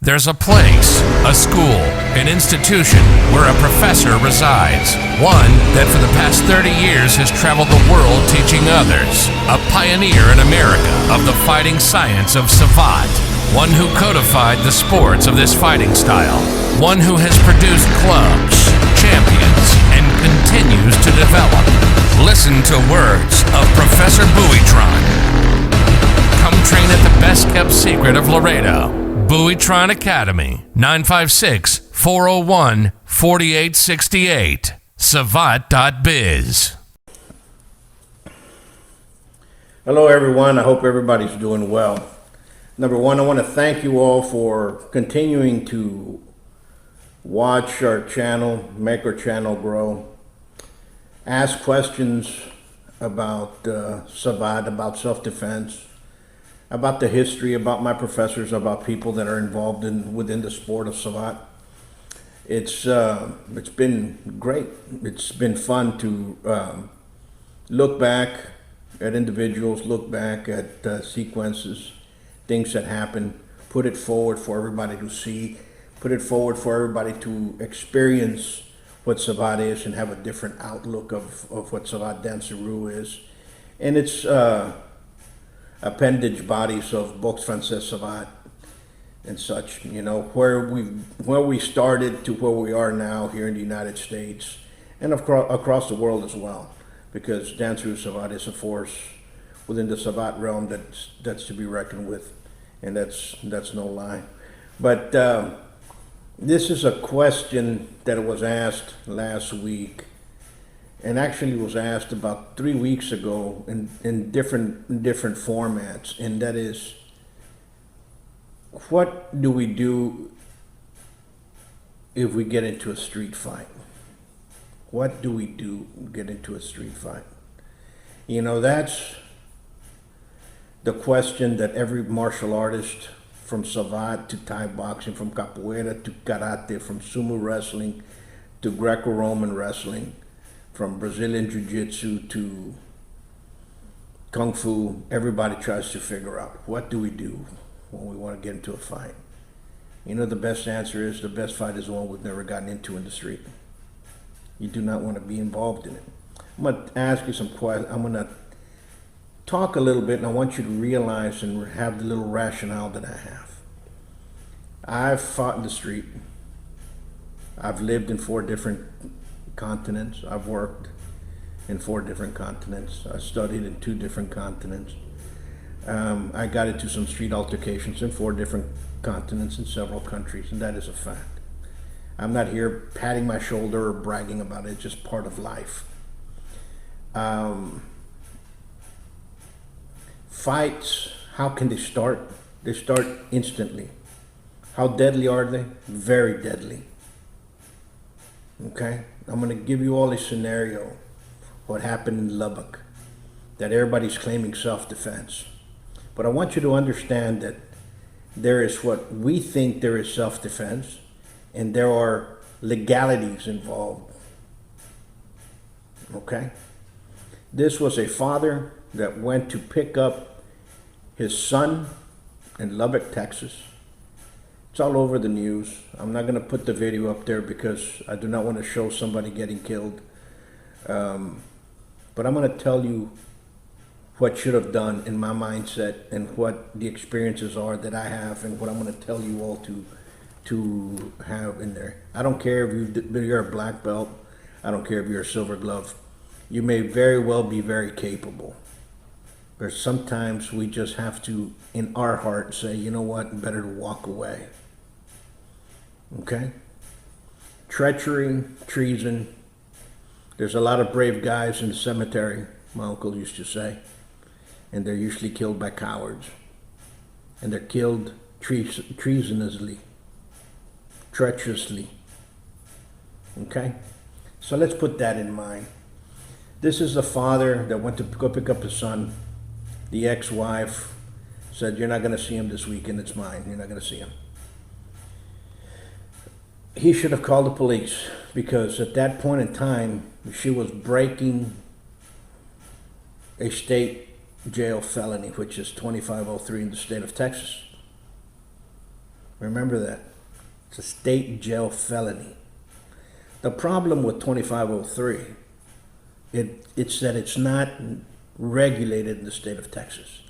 There's a place, a school, an institution where a professor resides. One that for the past 30 years has traveled the world teaching others. A pioneer in America of the fighting science of Savate. One who codified the sports of this fighting style. One who has produced clubs, champions, and continues to develop. Listen to words of Professor Buitron. Come train at the best kept secret of Laredo. Buitron Academy, 956-401-4868. Savate.biz. Hello everyone, I hope everybody's doing well. Number one, I want to thank you all for continuing to watch our channel, make our channel grow. Ask questions about Savate, about self-defense, about the history, about my professors, about people that are involved within the sport of Savate. It's been great. It's been fun to look back at individuals, look back at sequences, things that happen, put it forward for everybody to see, put it forward for everybody to experience what Savate is and have a different outlook of what Savate Danseru is. And it's appendage bodies of books Frances Savate and such, you know, where we started to where we are now here in the United States and across the world as well, because Danseru Savate is a force within the Savate realm that's to be reckoned with, and that's no lie. But this is a question that was asked last week, and actually was asked about 3 weeks ago in different formats, and that is, what do we do if we get into a street fight? What do we do get into a street fight? You know, that's the question that every martial artist, from Savate to Thai boxing, from capoeira to karate, from sumo wrestling to Greco-Roman wrestling, from Brazilian Jiu-Jitsu to Kung Fu, everybody tries to figure out, what do we do when we want to get into a fight? You know, the best answer is, the best fight is the one we've never gotten into in the street. You do not want to be involved in it. I'm going to ask you some questions. I'm going to talk a little bit, and I want you to realize and have the little rationale that I have. I've fought in the street. I've lived in 4 different continents. I've worked in 4 different continents. I studied in 2 different continents. I got into some street altercations in 4 different continents in several countries, and that is a fact. I'm not here patting my shoulder or bragging about it. It's just part of life. Fights, how can they start? They start instantly. How deadly are they? Very deadly. Okay? I'm going to give you all a scenario, what happened in Lubbock, that everybody's claiming self-defense. But I want you to understand that there is what we think there is self-defense, and there are legalities involved. Okay? This was a father that went to pick up his son in Lubbock, Texas. It's all over the news. I'm not going to put the video up there because I do not want to show somebody getting killed. But I'm going to tell you what should have done in my mindset and what the experiences are that I have and what I'm going to tell you all to have in there. I don't care if you're a black belt. I don't care if you're a silver glove. You may very well be very capable. But sometimes we just have to, in our heart, say, you know what, better to walk away. Okay? Treachery, treason. There's a lot of brave guys in the cemetery, my uncle used to say, and they're usually killed by cowards. And they're killed treasonously, treacherously. Okay? So let's put that in mind. This is the father that went to go pick up his son. The ex-wife said, you're not going to see him this weekend, it's mine. You're not going to see him. He should have called the police, because at that point in time, she was breaking a state jail felony, which is 2503 in the state of Texas. Remember that. It's a state jail felony. The problem with 2503, it's that it's not regulated in the state of Texas.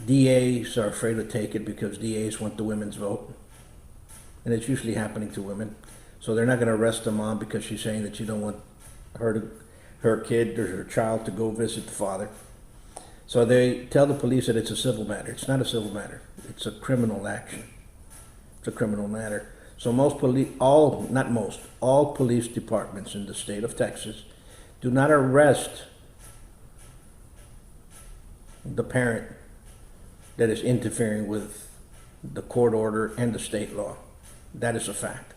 DAs are afraid to take it because DAs want the women's vote. And it's usually happening to women. So they're not going to arrest the mom because she's saying that she don't want her kid or her child to go visit the father. So they tell the police that it's a civil matter. It's not a civil matter. It's a criminal action. It's a criminal matter. So all police departments in the state of Texas do not arrest the parent that is interfering with the court order and the state law. That is a fact.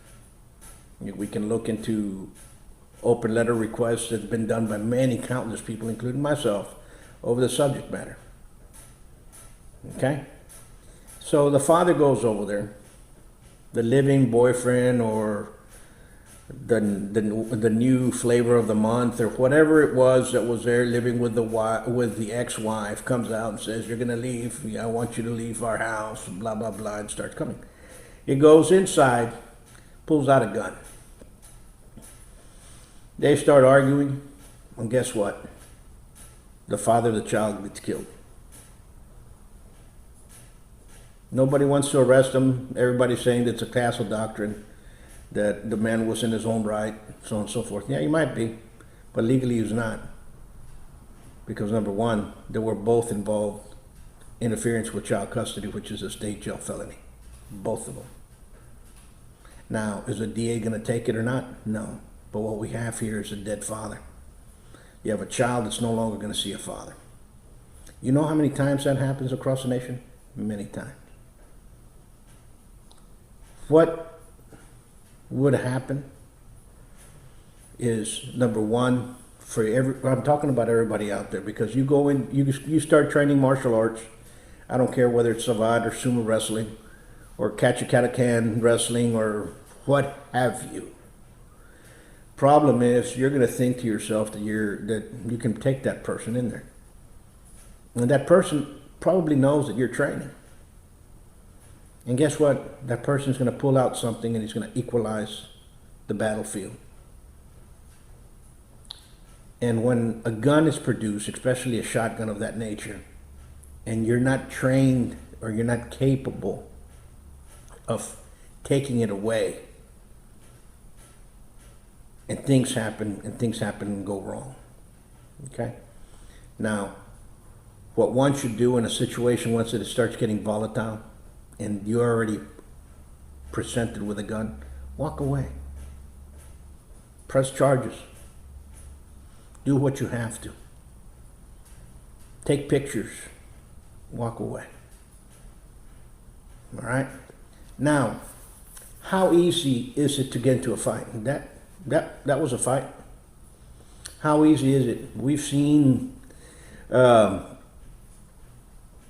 We can look into open letter requests that have been done by many countless people, including myself, over the subject matter. Okay? So the father goes over there, the living boyfriend or the new flavor of the month or whatever it was that was there living with the ex-wife comes out and says, "You're gonna leave. I want you to leave our house," blah, blah, blah, and starts coming. He goes inside, pulls out a gun. They start arguing, and guess what? The father of the child gets killed. Nobody wants to arrest him. Everybody's saying that it's a castle doctrine, that the man was in his own right, so on and so forth. Yeah, he might be, but legally he's not. Because number one, they were both involved interference with child custody, which is a state jail felony. Both of them. Now, is the DA going to take it or not? No. But what we have here is a dead father. You have a child that's no longer going to see a father. You know how many times that happens across the nation? Many times. What would happen is, number one, I'm talking about everybody out there, because you go in, you start training martial arts. I don't care whether it's Savate or sumo wrestling or catch-a-can wrestling or what have you. Problem is, you're going to think to yourself that you can take that person in there. And that person probably knows that you're training. And guess what? That person's going to pull out something and he's going to equalize the battlefield. And when a gun is produced, especially a shotgun of that nature, and you're not trained or you're not capable of taking it away, and things happen and go wrong. Okay? Now, what one should do in a situation once it starts getting volatile and you're already presented with a gun, walk away. Press charges. Do what you have to. Take pictures. Walk away. All right? Now, how easy is it to get into a fight? That was a fight. How easy is it? We've seen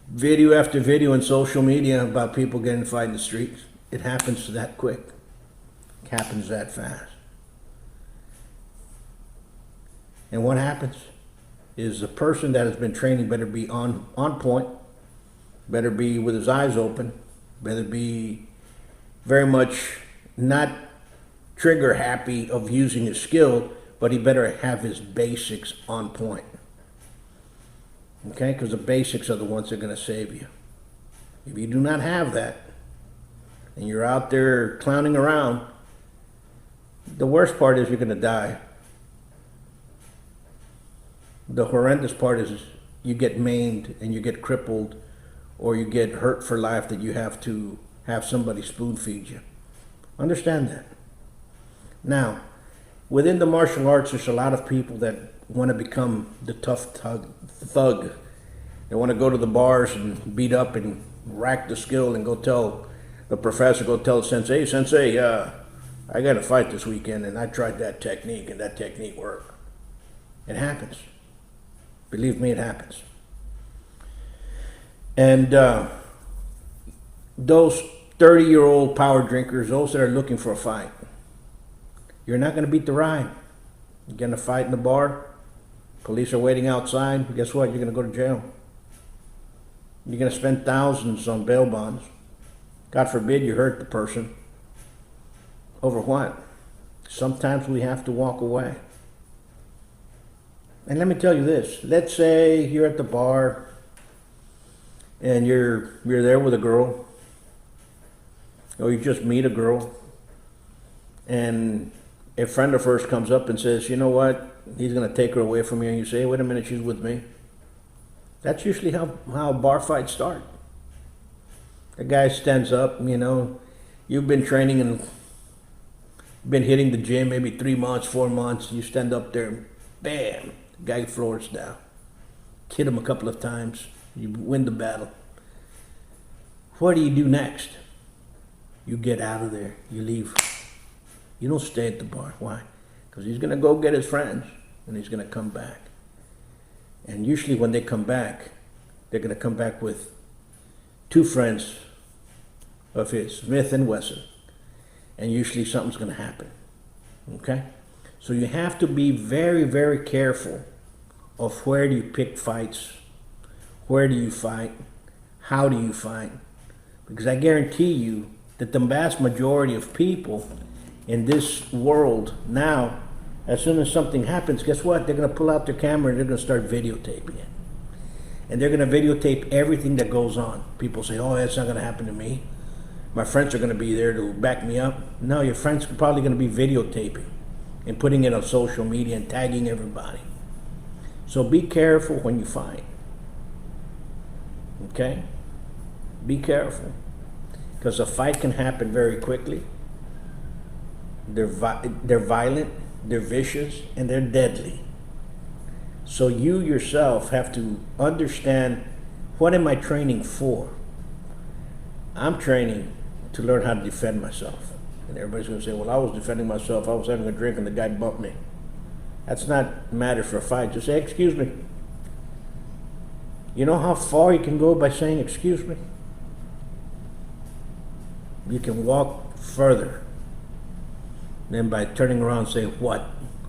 video after video on social media about people getting in a fight in the streets. It happens that quick. It happens that fast. And what happens is the person that has been training better be on point, better be with his eyes open, better be very much not trigger happy of using his skill, but he better have his basics on point. Okay? Because the basics are the ones that are going to save you. If you do not have that, and you're out there clowning around, the worst part is you're going to die. The horrendous part is you get maimed and you get crippled or you get hurt for life, that you have to have somebody spoon feed you. Understand that. Now, within the martial arts, there's a lot of people that want to become the tough thug. They want to go to the bars and beat up and rack the skill and go tell the professor, go tell the sensei, "Sensei, I got a fight this weekend and I tried that technique and that technique worked." It happens. Believe me, it happens. And those 30-year-old power drinkers, those that are looking for a fight, you're not going to beat the ride. You're going to fight in the bar. Police are waiting outside. Guess what? You're going to go to jail. You're going to spend thousands on bail bonds. God forbid you hurt the person. Over what? Sometimes we have to walk away. And let me tell you this. Let's say you're at the bar and you're there with a girl, or you just meet a girl, and a friend of hers comes up and says, you know what, he's going to take her away from you, and you say, wait a minute, she's with me. That's usually how bar fights start. The guy stands up, you've been training and been hitting the gym maybe 3 months, 4 months, you stand up there, bam, the guy floors down. Hit him a couple of times, you win the battle. What do you do next? You get out of there, you leave. You don't stay at the bar. Why? Because he's going to go get his friends and he's going to come back. And usually when they come back, they're going to come back with 2 friends of his, Smith and Wesson. And usually something's going to happen. Okay? So you have to be very, very careful of where do you pick fights, where do you fight, how do you fight. Because I guarantee you that the vast majority of people in this world now, as soon as something happens, guess what? They're going to pull out their camera and they're going to start videotaping it. And they're going to videotape everything that goes on. People say, oh, that's not going to happen to me. My friends are going to be there to back me up. No, your friends are probably going to be videotaping and putting it on social media and tagging everybody. So be careful when you fight. Okay? Be careful. Because a fight can happen very quickly. They're violent, they're vicious, and they're deadly. So you yourself have to understand, what am I training for? I'm training to learn how to defend myself. And everybody's going to say, well, I was defending myself. I was having a drink and the guy bumped me. That's not matter for a fight. Just say, excuse me. You know how far you can go by saying, excuse me? You can walk further than by turning around and saying, what?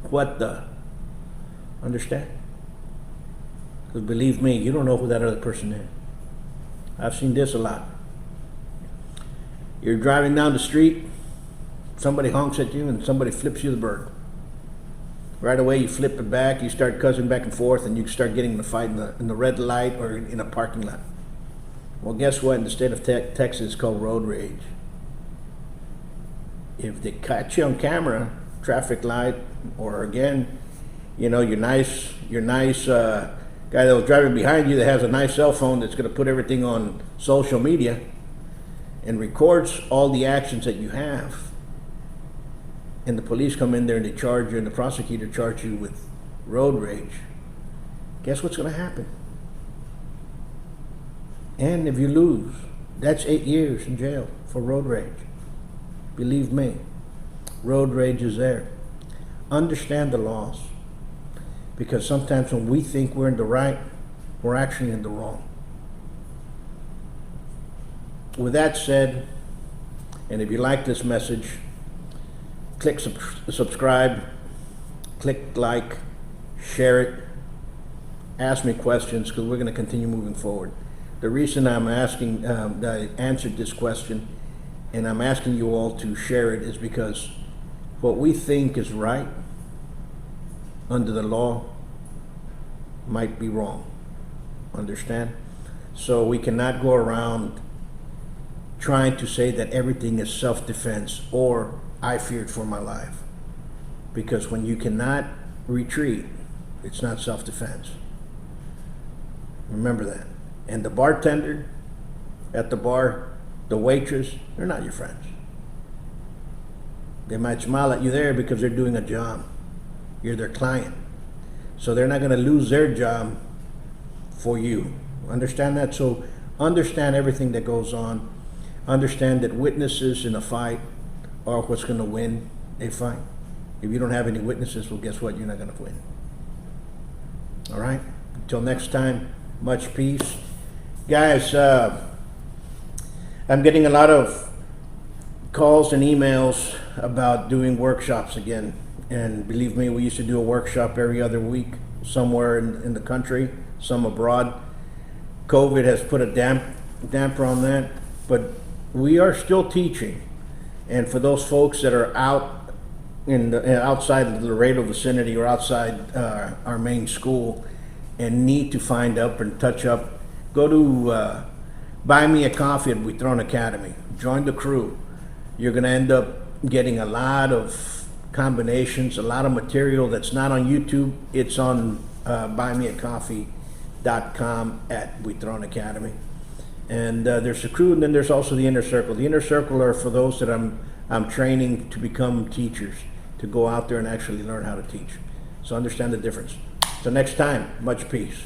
What the? Understand? Because believe me, you don't know who that other person is. I've seen this a lot. You're driving down the street, somebody honks at you and somebody flips you the bird. Right away you flip it back, you start cussing back and forth, and you start getting in a fight in the red light or in a parking lot. Well, guess what? In the state of Texas, it's called road rage. If they catch you on camera, traffic light, or again, your nice guy that was driving behind you that has a nice cell phone that's going to put everything on social media and records all the actions that you have, and the police come in there and they charge you, and the prosecutor charges you with road rage, guess what's going to happen? And if you lose, that's 8 years in jail for road rage. Believe me, road rage is there. Understand the laws. Because sometimes when we think we're in the right, we're actually in the wrong. With that said, and if you like this message, click subscribe, click like, share it, ask me questions, because we're going to continue moving forward. The reason I'm asking, that I answered this question, and I'm asking you all to share it, is because what we think is right under the law might be wrong. Understand? So we cannot go around trying to say that everything is self-defense or I feared for my life. Because when you cannot retreat, it's not self-defense. Remember that. And the bartender at the bar, the waitress, they're not your friends. They might smile at you there because they're doing a job. You're their client. So they're not going to lose their job for you. Understand that? So understand everything that goes on. Understand that witnesses in a fight are what's going to win a fight. If you don't have any witnesses, well, guess what? You're not going to win. All right? Until next time, much peace. Guys, I'm getting a lot of calls and emails about doing workshops again. And believe me, we used to do a workshop every other week somewhere in the country, some abroad. COVID has put a damper on that. But we are still teaching. And for those folks that are out in the outside of the Laredo vicinity or outside our main school and need to find up and touch up, go to buy me a coffee at Buitrón Academy. Join the crew. You're going to end up getting a lot of combinations, a lot of material that's not on YouTube. It's on buymeacoffee.com at Buitrón Academy. And there's a crew, and then there's also the inner circle. The inner circle are for those that I'm training to become teachers, to go out there and actually learn how to teach. So understand the difference. So next time, much peace.